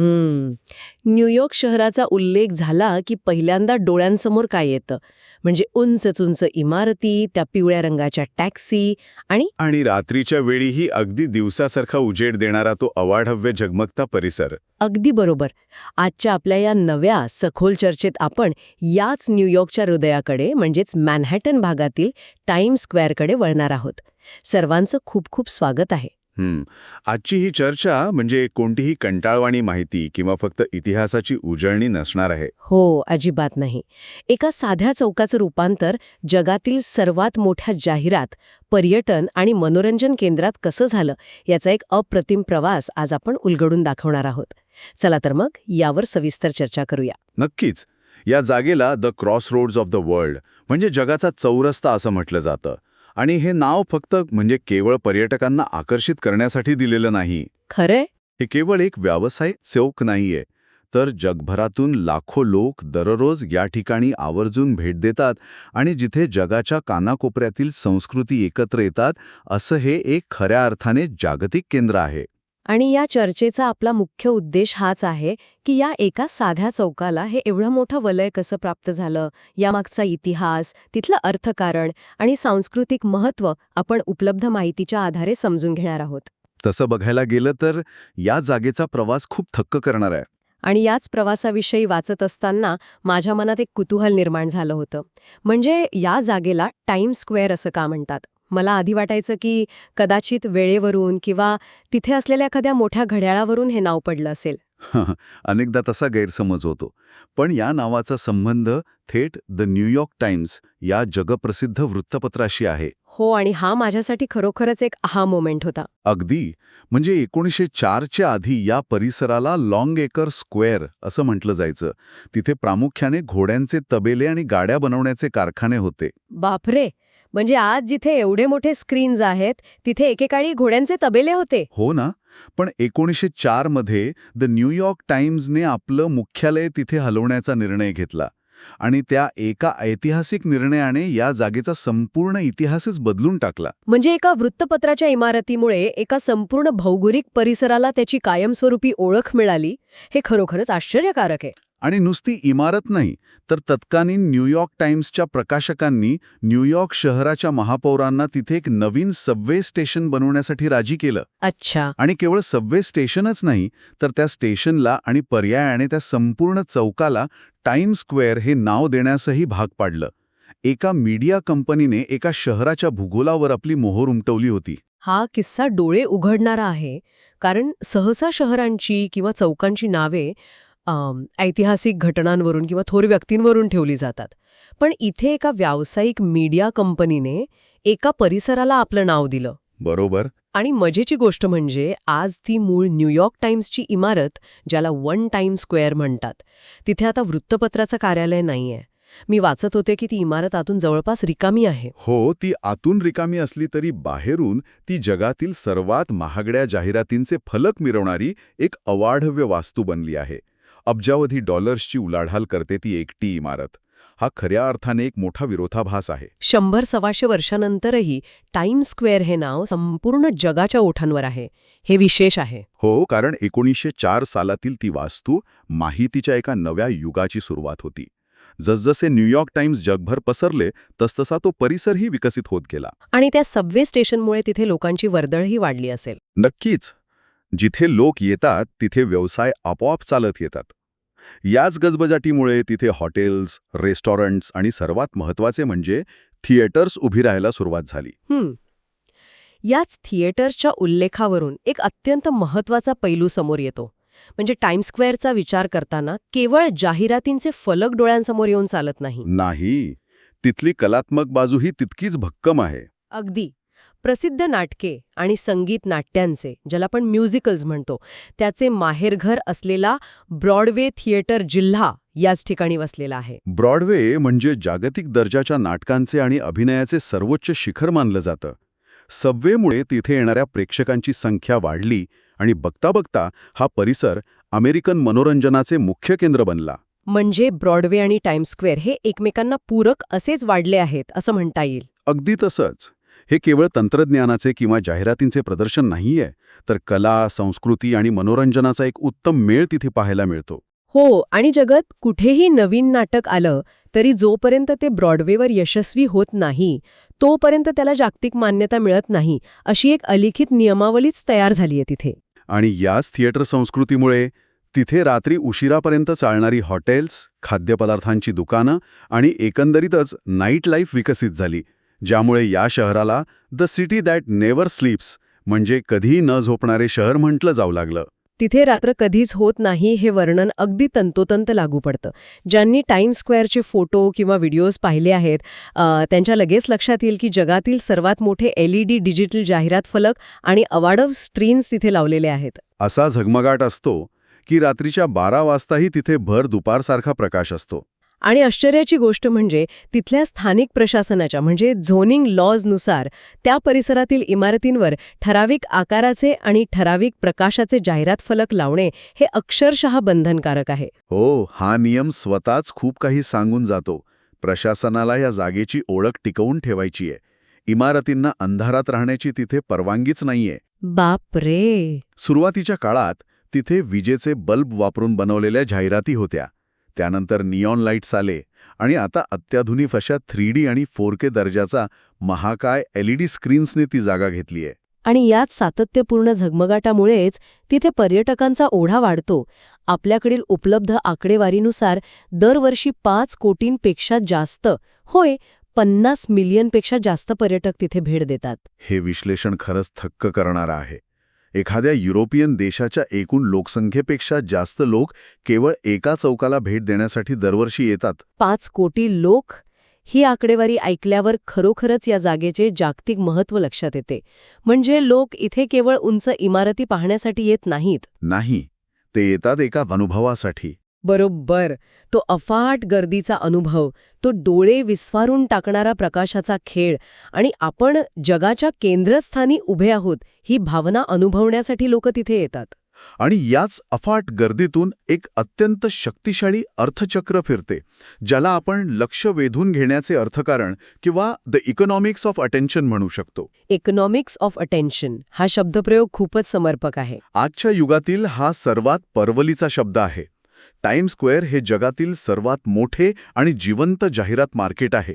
New York शहराचा उल्लेख झाला की पहिल्यांदा डोळ्यांसमोर काय येतं? म्हणजे उंच इमारती, त्या पिवळ्या रंगाच्या टॅक्सी आणि आणि रात्रीच्या वेळीही अगदी दिवसासारखा उजेड देणारा तो अवाढव्य झगमगता परिसर. अगदी बरोबर. आजच्या आपल्या या नव्या सखोल चर्चेत आपण याच न्यूयॉर्कच्या हृदयाकडे म्हणजेच मॅनहॅटन भागातील टाइम स्क्वेअरकडे वळणार आहोत. सर्वांचं खूप खूप स्वागत आहे. आजची ही चर्चा म्हणजे कोणतीही कंटाळवाणी माहिती किंवा फक्त इतिहासाची उजळणी नसणार आहे. हो, अजिबात नाही. एका साध्या चौकाचं रूपांतर जगातील सर्वात मोठ्या जाहिरात, पर्यटन आणि मनोरंजन केंद्रात कसं झालं याचा एक अप्रतिम प्रवास आज आपण उलगडून दाखवणार आहोत. चला तर मग यावर सविस्तर चर्चा करूया. नक्कीच. या जागेला the crossroads of the world म्हणजे जगाचा चौरस्ता असं म्हटलं जातं. आणि हे नाव फक्त म्हणजे केवळ पर्यटकांना आकर्षित करण्यासाठी दिलेलं नाही. खरंय? हे केवळ एक व्यावसायिक चौक नाहीये, तर जगभरातून लाखो लोक दररोज या ठिकाणी आवर्जून भेट देतात आणि जिथे जगाच्या कानाकोपऱ्यातील संस्कृती एकत्र येतात, असं हे एक खऱ्या अर्थाने जागतिक केंद्र आहे. आणि या चर्चेचा आपला मुख्य उद्देश हाच आहे की या एका साध्या चौकाला हे एवढं मोठं वलय कसं प्राप्त झालं, यामागचा इतिहास, तिथलं अर्थकारण आणि सांस्कृतिक महत्त्व आपण उपलब्ध माहितीच्या आधारे समजून घेणार आहोत. तसं बघायला गेलं तर या जागेचा प्रवास खूप थक्क करणार आहे. आणि याच प्रवासाविषयी वाचत असताना माझ्या मनात एक कुतूहल निर्माण झालं होतं. म्हणजे या जागेला टाइम स्क्वेअर असं का म्हणतात? मला आधी वाटायचं की कदाचित वेळेवरून किंवा तिथे असलेल्या एखाद्या मोठ्या घड्याळावरून हे नाव पडलं असेल. अनेकदा तसा गैरसमज होतो. पण या नावाचा संबंध थेट द न्यूयॉर्क टाइम्स या जगप्रसिद्ध वृत्तपत्राशी आहे. हो, आणि हा माझ्यासाठी खरोखरच एक आहा मोमेंट होता. अगदी. म्हणजे 1904च्या आधी या परिसराला लॉंग एकर स्क्वेअर असं म्हटलं जायचं. तिथे प्रामुख्याने घोड्यांचे तबेले आणि गाड्या बनवण्याचे कारखाने होते. बापरे! म्हणजे आज जिथे एवढे मोठे स्क्रीन्स आहेत, तिथे एकेकाळी घोड्यांचे तबेले होते. हो ना. पण 1904 मध्ये द न्यूयॉर्क टाइम्सने आपलं मुख्यालय तिथे हलवण्याचा निर्णय घेतला. आणि त्या एका ऐतिहासिक निर्णयाने या जागेचा संपूर्ण इतिहासच बदलून टाकला. म्हणजे एका वृत्तपत्राच्या इमारतीमुळे एका संपूर्ण भौगोलिक परिसराला त्याची कायमस्वरूपी ओळख मिळाली, हे खरोखरच आश्चर्यकारक आहे. आणि नुसती इमारत नाही, तर तत्कालीन न्यूयॉर्क टाइम्सच्या प्रकाशकांनी न्यूयॉर्क शहराच्या महापौरांना तिथे एक नवीन सबवे स्टेशन बनवण्यासाठी राजी केलं. अच्छा. आणि केवळ सबवे स्टेशनच नाही, तर त्या स्टेशनला आणि पर्यायाने त्या संपूर्ण चौकाला टाइम स्क्वेअर हे नाव देण्यासही भाग पाडलं. एका मीडिया कंपनीने एका शहराच्या भूगोलावर आपली मोहोर उमटवली होती. हा किस्सा डोळे उघडणारा आहे, कारण सहसा शहरांची किंवा चौकांची नावे ऐतिहासिक घटनांवरून किंवा थोर व्यक्तींवरून ठेवली जातात. पण इथे एका व्यावसायिक मीडिया कंपनीने एका परिसराला आपलं नाव दिलं. बरोबर. आणि मजेची गोष्ट म्हणजे आज ती मूळ न्यूयॉर्क टाइम्सची इमारत, ज्याला वन टाइम स्क्वेअर म्हणतात, तिथे आता वृत्तपत्राचं कार्यालय नाहीये. मी वाचत होते की ती इमारत आतून जवळपास रिकामी आहे. हो, ती आतून रिकामी असली तरी बाहेरून ती जगातील सर्वात महागड्या जाहिरातींचे फलक मिरवणारी एक अवाढव्य वास्तू बनली आहे. अब्जावधी डॉलर्सची उलाढाल करते ती एकटी इमारत. हा खऱ्या अर्थाने एक मोठा विरोधाभास आहे. 100-125 वर्षांनंतरही टाइम स्क्वेअर हे नाव संपूर्ण जगाच्या ओठांवर आहे. हे विशेष आहे. हो, कारण 1904 सालातील ती वास्तू माहितीच्या एका नव्या युगाची सुरुवात होती. जसजसे न्यूयॉर्क टाइम्स जगभर पसरले, तसतसा तो परिसरही विकसित होत गेला. आणि त्या सबवे स्टेशनमुळे तिथे लोकांची वर्दळही वाढली असेल. नक्कीच. जिथे लोक येतात तिथे व्यवसाय आपोआप चालत येतात. याच गजबजाटीमुळे तिथे हॉटेल्स, रेस्टॉरंट्स आणि सर्वात महत्त्वाचे म्हणजे थिएटर्स उभी राहायला सुरुवात झाली. याच थिएटर्सच्या उल्लेखावरून एक अत्यंत महत्त्वाचा पैलू समोर येतो. म्हणजे टाइम स्क्वेअरचा विचार करताना केवळ जाहिरातींचे फलक डोळ्यांसमोर येऊन चालत नाही. नाही, तिथली कलात्मक बाजूही तितकीच भक्कम आहे. अगदी. प्रसिद्ध नाटके आणि संगीत नाट्यांचे, ज्याला आपण म्युझिकल्स म्हणतो, त्याचे माहेरघर असलेला ब्रॉडवे थिएटर जिल्हा याच ठिकाणी वसलेला आहे. ब्रॉडवे म्हणजे जागतिक दर्जाच्या नाटकांचे आणि अभिनयाचे सर्वोच्च शिखर मानलं जातं. सबवेमुळे तिथे येणाऱ्या प्रेक्षकांची संख्या वाढली आणि बघता बघता हा परिसर अमेरिकन मनोरंजनाचे मुख्य केंद्र बनला. म्हणजे ब्रॉडवे आणि टाइम स्क्वेअर हे एकमेकांना पूरक असेच वाढले आहेत असं म्हणता येईल. अगदी तसंच. हे केवळ तंत्रज्ञानाचे किंवा जाहिरातींचे प्रदर्शन नाहीये, तर कला, संस्कृती आणि मनोरंजनाचा एक उत्तम मेळ तिथे पाहायला मिळतो. हो, आणि जगात कुठेही नवीन नाटक आलं तरी जोपर्यंत ते ब्रॉडवेवर यशस्वी होत नाही, तोपर्यंत त्याला जागतिक मान्यता मिळत नाही, अशी एक अलिखित नियमावलीच तयार झालीय तिथे. आणि याच थिएटर संस्कृतीमुळे तिथे रात्री उशिरापर्यंत चालणारी हॉटेल्स, खाद्यपदार्थांची दुकानं आणि एकंदरीतच नाईट लाईफ विकसित झाली, ज्यामुळे या शहराला द सिटी दॅट नेव्हर स्लीप्स म्हणजे कधीही न झोपणारे शहर म्हटलं जाऊ लागलं. तिथे रात्र कधीच होत नाही हे वर्णन अगदी तंतोतंत लागू पडतं. ज्यांनी टाइम्स स्क्वेअरचे फोटो किंवा व्हिडिओज पाहिले आहेत त्यांच्या लगेच लक्षात येईल की जगातील सर्वात मोठे LED डिजिटल जाहिरात फलक आणि अवाढव्य स्क्रीन्स तिथे लावलेले आहेत. असा झगमगाट असतो की रात्रीच्या 12 वाजताही तिथे भर दुपारसारखा प्रकाश असतो. आणि आश्चर्याची गोष्ट म्हणजे तिथल्या स्थानिक प्रशासनाच्या म्हणजे झोनिंग लॉजनुसार त्या परिसरातील इमारतींवर ठराविक आकाराचे आणि ठराविक प्रकाशाचे जाहिरात फलक लावणे हे अक्षरशः बंधनकारक आहे. हो, हा नियम स्वतःच खूप काही सांगून जातो. प्रशासनाला या जागेची ओळख टिकवून ठेवायची आहे. इमारतींना अंधारात राहण्याची तिथे परवानगीच नाहीये. बापरे. सुरुवातीच्या काळात तिथे विजेचे बल्ब वापरून बनवलेल्या जाहिराती होत्या. त्यानंतर निऑन लाईट्स आले आणि आता अत्याधुनिक अशा 3D आणि 4K दर्जाचा महाकाय LED स्क्रीन्सने ती जागा घेतलीय. आणि यात सातत्यपूर्ण झगमगाटामुळेच तिथे पर्यटकांचा ओढा वाढतो. आपल्याकडील उपलब्ध आकडेवारीनुसार दरवर्षी 5 कोटींपेक्षा जास्त, होय 50 मिलियनपेक्षा जास्त पर्यटक तिथे भेट देतात. हे विश्लेषण खरंच थक्क करणारं आहे. एखाद्या युरोपियन देशाच्या एकूण लोकसंख्येपेक्षा जास्त लोक केवळ एका चौकाला भेट देण्यासाठी दरवर्षी येतात. 5 कोटी लोक. ही आकडेवारी ऐकल्यावर खरोखरच या जागेचे जागतिक महत्त्व लक्षात येते. म्हणजे लोक इथे केवळ उंच इमारती पाहण्यासाठी येत नाहीत. नाही, ते येतात एका अनुभवासाठी. बरोबर. तो अफाट गर्दीचा अनुभव, तो डोळे विस्फारून टाकणारा प्रकाशाचा खेळ आणि आपण जगाच्या केंद्रस्थानी उभे आहोत ही भावना अनुभवण्यासाठी लोक तिथे येतात. आणि याच अफाट गर्दीतून एक अत्यंत शक्तिशाली अर्थचक्र फिरते, ज्याला आपण लक्ष वेधून घेण्याचे अर्थकारण किंवा द इकॉनॉमिक्स ऑफ अटेन्शन म्हणू शकतो. इकॉनॉमिक्स ऑफ अटेन्शन हा शब्दप्रयोग खूपच समर्पक आहे. आजच्या युगातील हा सर्वात परवलीचा शब्द आहे. टाइम्स स्क्वेअर हे जगातील सर्वात मोठे आणि जिवंत जाहिरात मार्केट आहे.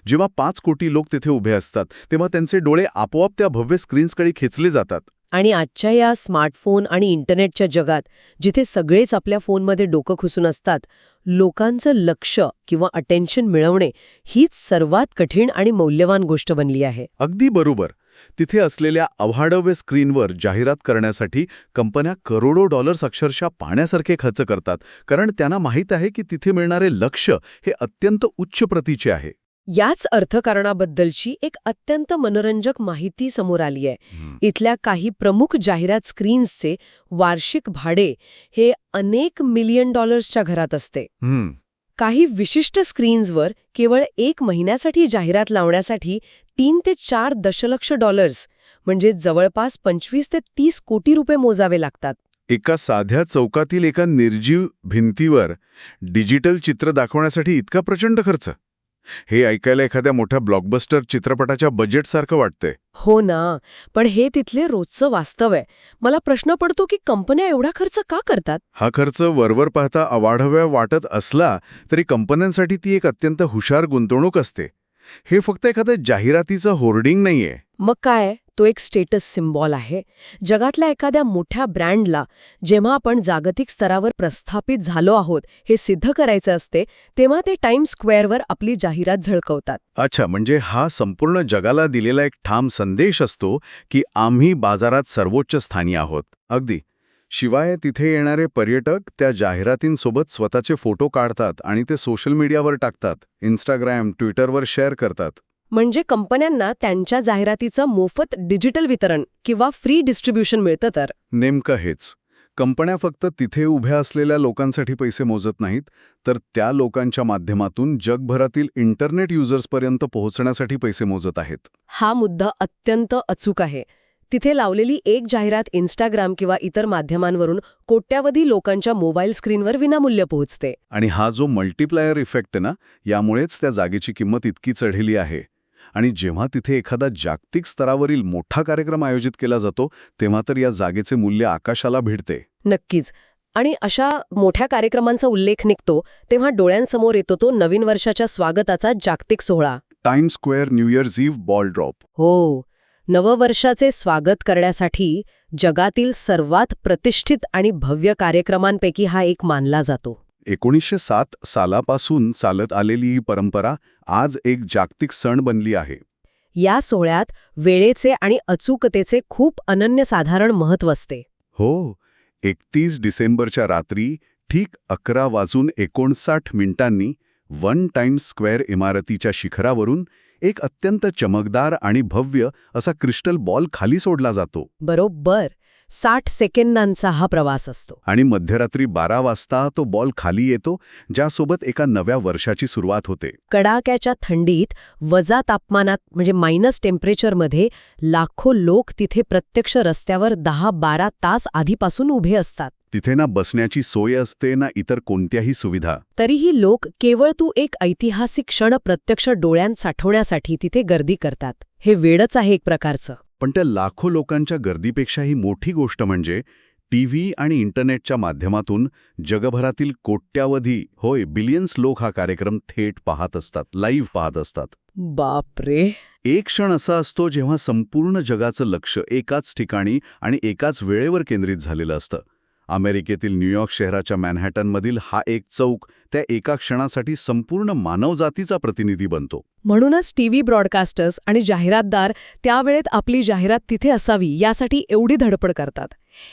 जेव्हा 5 कोटी लोक तिथे उभे असतात तेव्हा त्यांचे डोळे आपोआप त्या भव्य स्क्रीन्सकडे खेचले जातात. आणि आजच्या या स्मार्टफोन आणि इंटरनेटच्या जगात जिथे सगळेच आपल्या फोनमध्ये डोकं खुसून असतात, लोकांचं लक्ष किंवा अटेन्शन मिळवणे हीच सर्वात कठीण आणि मौल्यवान गोष्ट बनली आहे. अगदी बरोबर. तिथे असलेल्या अवाढव्य स्क्रीनवर जाहिरात करण्यासाठी कंपन्या करोडो डॉलर्स अक्षरशः पाण्यासारखे खर्च करतात, कारण त्यांना माहीत आहे की तिथे मिळणारे लक्ष हे अत्यंत उच्च प्रतीचे आहे. याच अर्थकारणाबद्दलची एक अत्यंत मनोरंजक माहिती समोर आली आहे. इथल्या काही प्रमुख जाहिरात स्क्रीन्सचे वार्षिक भाडे हे अनेक मिलियन डॉलर्सच्या घरात असते. काही विशिष्ट स्क्रीन्सवर केवळ 1 महिन्यासाठी जाहिरात लावण्यासाठी 3 ते 4 दशलक्ष डॉलर्स म्हणजे जवळपास 25 ते 30 कोटी रुपये मोजावे लागतात. एका साध्या चौकातील एका निर्जीव भिंतीवर डिजिटल चित्र दाखवण्यासाठी इतका प्रचंड खर्च. हे ऐकायला एखाद्या मोठ्या ब्लॉकबस्टर चित्रपटाच्या बजेटसारखं वाटतंय. हो ना, पण हे तिथले रोजचं वास्तव आहे. मला प्रश्न पडतो की कंपन्या एवढा खर्च का करतात? हा खर्च वरवर पाहता अवाढव्य वाटत असला तरी कंपन्यांसाठी ती एक अत्यंत हुशार गुंतवणूक असते. हे फक्त एखाद्या जाहिरातीचं होर्डिंग नाहीये. मग काय, तो एक स्टेटस सिम्बॉल आहे. जगातल्या एखाद्या मोठ्या ब्रँडला जेव्हा आपण जागतिक स्तरावर प्रस्थापित झालो आहोत हे सिद्ध करायचं असते, तेव्हा ते टाइम्स स्क्वेअरवर आपली जाहिरात झळकवतात. अच्छा, म्हणजे हा संपूर्ण जगाला दिलेला एक ठाम संदेश असतो की आम्ही बाजारात सर्वोच्च स्थानी आहोत. अगदी. शिवाय तिथे येणारे पर्यटक त्या जाहिरातींसोबत स्वतःचे फोटो काढतात आणि ते सोशल मीडियावर टाकतात, इंस्टाग्राम, ट्विटरवर शेअर करतात. म्हणजे कंपन्यांना त्यांच्या जाहिरातीचं मोफत डिजिटल वितरण किंवा फ्री डिस्ट्रीब्युशन मिळतं तर. नेमकं हेच. कंपन्या फक्त तिथे उभ्या असलेल्या लोकांसाठी पैसे मोजत नाहीत, तर त्या लोकांच्या माध्यमातून जगभरातील इंटरनेट युजर्सपर्यंत पोहोचण्यासाठी पैसे मोजत आहेत. हा मुद्दा अत्यंत अचूक आहे. तिथे लावलेली एक जाहिरात इंस्टाग्राम किंवा इतर माध्यमांवरून कोट्यावधी लोकांच्या मोबाईल स्क्रीनवर विनामूल्य पोहोचते. आणि हा जो मल्टिप्लायर इफेक्ट आहे ना, यामुळेच त्या जागेची किंमत इतकी चढली आहे. आणि जेव्हा तिथे एखादा जागतिक स्तरावरील मोठा कार्यक्रम आयोजित केला जातो तेव्हा तर या जागेचे मूल्य आकाशाला भिडते. नक्कीच. आणि अशा मोठ्या कार्यक्रमांचा उल्लेख निघतो तेव्हा डोळ्यांसमोर येतो तो नवीन वर्षाच्या स्वागताचा जागतिक सोहळा. Times square new years eve ball drop. हो, नववर्षाचे स्वागत करण्यासाठी जगातील सर्वात प्रतिष्ठित आणि भव्य कार्यक्रमांपैकी हा एक मानला जातो. 1907 सालापासून चालत आलेली ही परंपरा आज एक जागतिक सण बनली आहे. या सोहळ्यात वेळेचे आणि अचूकतेचे खूप अनन्यसाधारण महत्त्व असते. हो, 31 डिसेंबरच्या रात्री ठीक 11:59 वन टाइम्स स्क्वेअर इमारतीच्या शिखरावरून एक अत्यंत चमकदार आणि भव्य असा क्रिस्टल बॉल खाली सोडला जातो. बरोबर 60 सेकंदांचा हा प्रवास असतो. आणि मध्यरात्री 12 वाजता तो बॉल खाली येतो, ज्यासोबत एका नव्या वर्षाची सुरुवात होते. कडाक्याच्या थंडीत वजा तापमानात म्हणजे मायनस टेम्परेचरमध्ये लाखो लोक तिथे प्रत्यक्ष रस्त्यावर 10-12 तास आधीपासून उभे असतात. तिथे ना बसण्याची सोय असते ना इतर कोणत्याही सुविधा. तरीही लोक केवळ एक ऐतिहासिक क्षण प्रत्यक्ष डोळ्यांत साठवण्यासाठी तिथे गर्दी करतात. हे वेडच आहे एक प्रकारचं. पण त्या लाखो लोकांच्या गर्दीपेक्षाही मोठी गोष्ट म्हणजे टीव्ही आणि इंटरनेटच्या माध्यमातून जगभरातील कोट्यावधी, होय बिलियन्स लोक हा कार्यक्रम थेट पाहत असतात, लाईव्ह पाहत असतात. बापरे. एक क्षण असा असतो जेव्हा संपूर्ण जगाचं लक्ष एकाच ठिकाणी आणि एकाच वेळेवर केंद्रित झालेलं असतं. अमेरिकेतील न्यूयॉर्क शहराच्या मॅनहॅटनमधील हा एक चौक त्या एका क्षणासाठी संपूर्ण मानवजातीचा प्रतिनिधी बनतो. म्हणूनच टीव्ही ब्रॉडकास्टर्स आणि जाहिरातदार त्यावेळेत आपली जाहिरात तिथे असावी यासाठी एवढी धडपड करतात.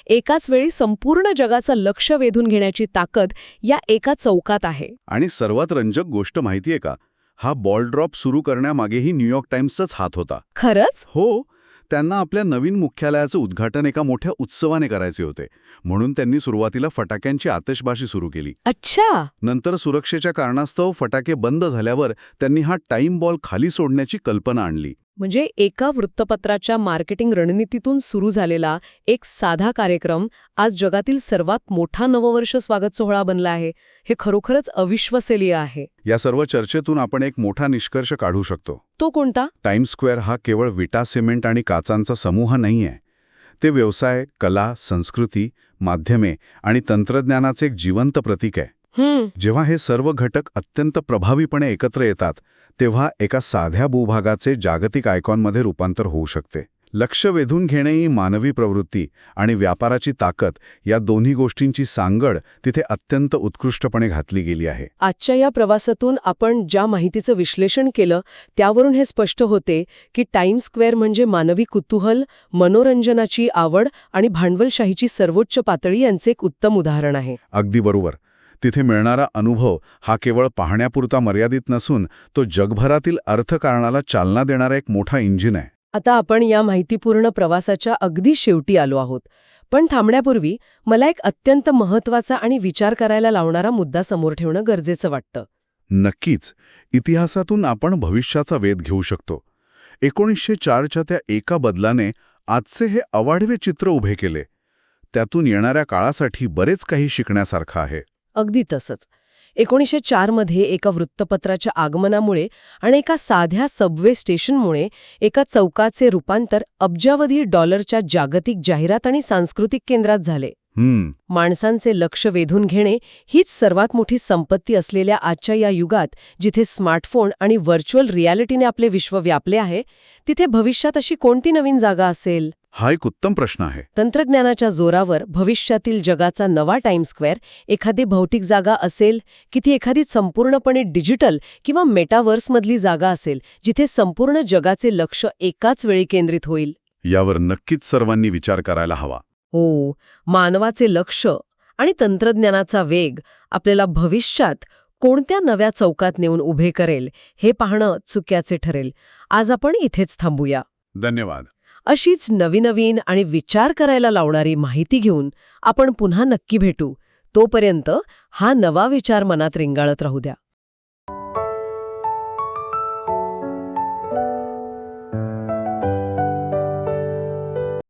एकाच वेळी संपूर्ण जगाचं लक्ष वेधून घेण्याची ताकद या एका चौकात आहे. आणि सर्वात रंजक गोष्ट माहितीये का, हा बॉल ड्रॉप सुरू करण्यामागेही न्यूयॉर्क टाइम्सचाच हात होता. खरंच? हो, त्यांना आपल्या नवीन मुख्यालयाचं उद्घाटन एका मोठ्या उत्सवाने करायचे होते, म्हणून त्यांनी सुरुवातीला फटाक्यांची आतिषबाजी सुरू केली. अच्छा. नंतर सुरक्षेच्या कारणास्तव फटाके बंद झाल्यावर त्यांनी हा टाइम बॉल खाली सोडण्याची कल्पना आणली. म्हणजे एका वृत्तपत्राच्या मार्केटिंग रणनीतीतून सुरू झालेला एक साधा कार्यक्रम आज जगातील सर्वात मोठा नववर्ष स्वागत सोहळा बनला आहे. हे खरोखरच अविश्वसनीय आहे. या सर्व चर्चेतून आपण एक मोठा निष्कर्ष काढू शकतो. तो कोणता? टाइम्स स्क्वेअर हा केवळ विटा, सिमेंट आणि काचांचा समूह नाहीये. ते व्यवसाय, कला, संस्कृती, माध्यमे आणि तंत्रज्ञानाचे एक जिवंत प्रतीक आहे. जेव्हा हे सर्व घटक अत्यंत प्रभावीपणे एकत्र येतात तेव्हा एका साध्या भूभागाचे जागतिक आयकॉनमध्ये रूपांतर होऊ शकते. लक्ष वेधून घेणे ही मानवी प्रवृत्ती आणि व्यापाराची ताकद या दोन्ही गोष्टींची सांगड तिथे अत्यंत उत्कृष्टपणे घातली गेली आहे. आजच्या या प्रवासातून आपण ज्या माहितीचं विश्लेषण केलं त्यावरून हे स्पष्ट होते की टाइम्स स्क्वेअर म्हणजे मानवी कुतूहल, मनोरंजनाची आवड आणि भांडवलशाहीची सर्वोच्च पातळी यांचे एक उत्तम उदाहरण आहे. अगदी बरोबर. तिथे मिळणारा अनुभव हा केवळ पाहण्यापुरता मर्यादित नसून तो जगभरातील अर्थकारणाला चालना देणारा एक मोठा इंजिन आहे. आता आपण या माहितीपूर्ण प्रवासाच्या अगदी शेवटी आलो आहोत. पण थांबण्यापूर्वी मला एक अत्यंत महत्त्वाचा आणि विचार करायला लावणारा मुद्दा समोर ठेवणं गरजेचं वाटतं. नक्कीच. इतिहासातून आपण भविष्याचा वेध घेऊ शकतो. 1904च्या त्या एका बदलाने आजचे हे अवाढव्य चित्र उभे केले. त्यातून येणाऱ्या काळासाठी बरेच काही शिकण्यासारखं आहे. अगदी तसंच. 1904 मध्ये एका वृत्तपत्राच्या आगमनामुळे आणि एका साध्या सबवे स्टेशनमुळे एका चौकाचे रूपांतर अब्जावधी डॉलरच्या जागतिक जाहिरात आणि सांस्कृतिक केंद्रात झाले. माणसांचे लक्ष वेधून घेणे हीच सर्वात मोठी संपत्ती असलेल्या आजच्या या युगात, जिथे स्मार्टफोन आणि व्हर्च्युअल रियालिटीने आपले विश्व व्यापले आहे, तिथे भविष्यात अशी कोणती नवीन जागा असेल? हा एक उत्तम प्रश्न आहे. तंत्रज्ञानाच्या जोरावर भविष्यातील जगाचा नवा टाइम्स स्क्वेअर एखादी भौतिक जागा असेल की ती एखादी संपूर्णपणे डिजिटल किंवा मेटावर्समधली जागा असेल, जिथे संपूर्ण जगाचे लक्ष एकाच वेळी केंद्रित होईल? यावर नक्कीच सर्वांनी विचार करायला हवा. हो, मानवाचे लक्ष आणि तंत्रज्ञानाचा वेग आपल्याला भविष्यात कोणत्या नव्या चौकात नेऊन उभे करेल हे पाहणं चुक्याचे ठरेल. आज आपण इथेच थांबूया. धन्यवाद. अशीच नवीन आणि विचार करायला लावणारी माहिती घेऊन आपण पुन्हा नक्की भेटू. तोपर्यंत हा नवा विचार मनात रिंगाळत राहू द्या.